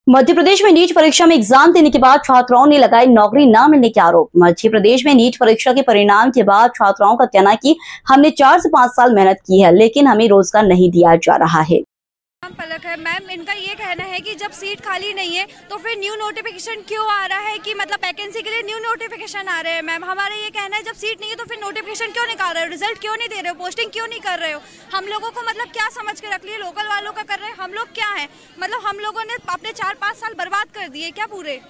मध्य प्रदेश में नीट परीक्षा में एग्जाम देने के बाद छात्राओं ने लगाए नौकरी न मिलने के आरोप। मध्य प्रदेश में नीट परीक्षा के परिणाम के बाद छात्राओं का कहना है कि हमने 4 से 5 साल मेहनत की है, लेकिन हमें रोजगार नहीं दिया जा रहा है। पलक है मैम, इनका ये कहना है कि जब सीट खाली नहीं है तो फिर न्यू नोटिफिकेशन क्यों आ रहा है कि मतलब वैकेंसी के लिए न्यू नोटिफिकेशन आ रहे हैं। मैम हमारा ये कहना है जब सीट नहीं है तो फिर नोटिफिकेशन क्यों निकाल रहे हो, रिजल्ट क्यों नहीं दे रहे हो, पोस्टिंग क्यों नहीं कर रहे हो। हम लोगों को मतलब क्या समझ के रख लिए, लोकल वालों का कर रहे हैं। हम लोग क्या है, मतलब हम लोगों ने अपने 4-5 साल बर्बाद कर दिए क्या पूरे।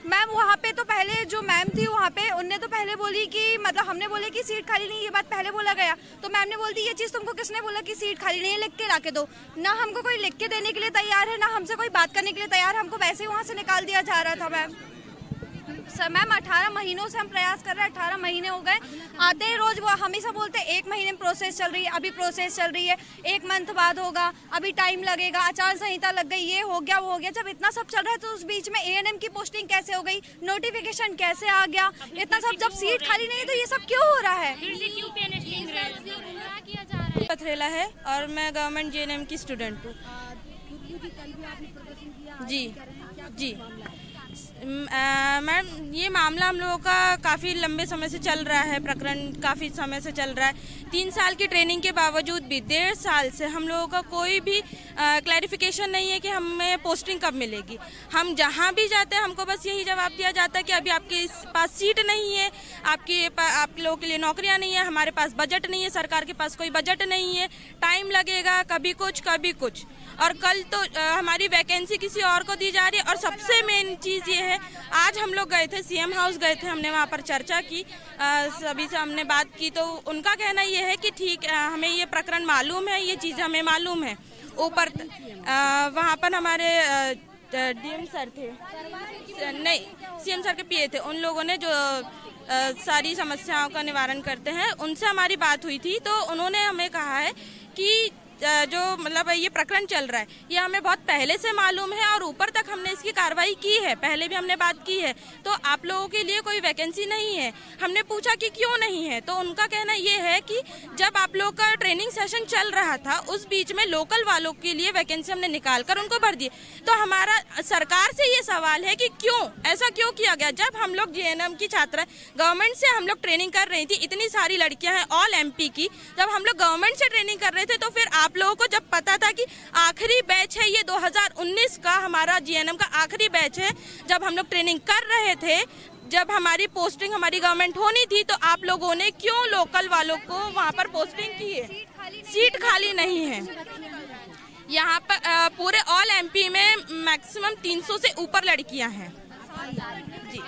मैम वहाँ पे तो पहले जो मैम थी वहाँ पे उनने तो पहले बोली कि मतलब हमने बोले कि सीट खाली नहीं, ये बात पहले बोला गया तो मैम ने बोल दी ये चीज़ तुमको किसने बोला कि सीट खाली नहीं है, लिख के ला के दो। ना हमको कोई लिख के देने के लिए तैयार है, ना हमसे कोई बात करने के लिए तैयार है। हमको वैसे ही वहाँ से निकाल दिया जा रहा था। मैम 18 महीनों से हम प्रयास कर रहे हैं, 18 महीने हो गए। आते ही रोज वो हमेशा बोलते हैं 1 महीने में प्रोसेस चल रही है, अभी प्रोसेस चल रही है, 1 मंथ बाद होगा, अभी टाइम लगेगा, आचार संहिता लग गई, ये हो गया वो हो गया। जब इतना सब चल रहा है तो उस बीच में ANM की पोस्टिंग कैसे हो गई, नोटिफिकेशन कैसे आ गया, इतना सब जब सीट खाली नहीं है तो ये सब क्यों हो रहा है। पथरेला है और मैं गवर्नमेंट JNM की स्टूडेंट हूँ। जी मैम ये मामला हम लोगों का काफ़ी लंबे समय से चल रहा है, प्रकरण काफ़ी समय से चल रहा है। 3 साल की ट्रेनिंग के बावजूद भी 1.5 साल से हम लोगों का कोई भी क्लैरिफिकेशन नहीं है कि हमें पोस्टिंग कब मिलेगी। हम जहाँ भी जाते हैं हमको बस यही जवाब दिया जाता है कि अभी आपके पास सीट नहीं है, आप लोगों के लिए नौकरियाँ नहीं है, हमारे पास बजट नहीं है, सरकार के पास कोई बजट नहीं है, टाइम लगेगा, कभी कुछ। और कल तो हमारी वैकेंसी किसी और को दी जा रही है। और सबसे मेन चीज़ ये है, आज हम लोग गए थे CM हाउस गए थे, हमने वहाँ पर चर्चा की, सभी से हमने बात की तो उनका कहना ये है कि ठीक हमें ये प्रकरण मालूम है, ये चीज़ हमें मालूम है। ऊपर वहाँ पर हमारे DM सर थे, नहीं CM सर के PA थे, उन लोगों ने जो सारी समस्याओं का निवारण करते हैं उनसे हमारी बात हुई थी। तो उन्होंने हमें कहा है कि जो मतलब ये प्रकरण चल रहा है ये हमें बहुत पहले से मालूम है और ऊपर तक हमने इसकी कार्रवाई की है, पहले भी हमने बात की है। तो आप लोगों के लिए कोई वैकेंसी नहीं है। हमने पूछा कि क्यों नहीं है, तो उनका कहना ये है कि जब आप लोग का ट्रेनिंग सेशन चल रहा था उस बीच में लोकल वालों के लिए वैकेंसी हमने निकाल कर उनको भर दी। तो हमारा सरकार से ये सवाल है कि क्यों ऐसा क्यों किया गया। जब हम लोग JNM की छात्रा गवर्नमेंट से हम लोग ट्रेनिंग कर रही थी, इतनी सारी लड़कियां हैं ऑल MP की, जब हम लोग गवर्नमेंट से ट्रेनिंग कर रहे थे तो फिर आप लोगों को जब पता था कि आखिरी बैच है, ये 2019 का हमारा JNM का आखिरी बैच है, जब हम लोग ट्रेनिंग कर रहे थे, जब हमारी पोस्टिंग हमारी गवर्नमेंट होनी थी, तो आप लोगों ने क्यों लोकल वालों को वहाँ पर पोस्टिंग की है। सीट खाली नहीं है यहाँ पर। पूरे ऑल MP में मैक्सिमम 300 से ऊपर लड़कियाँ हैं। जी।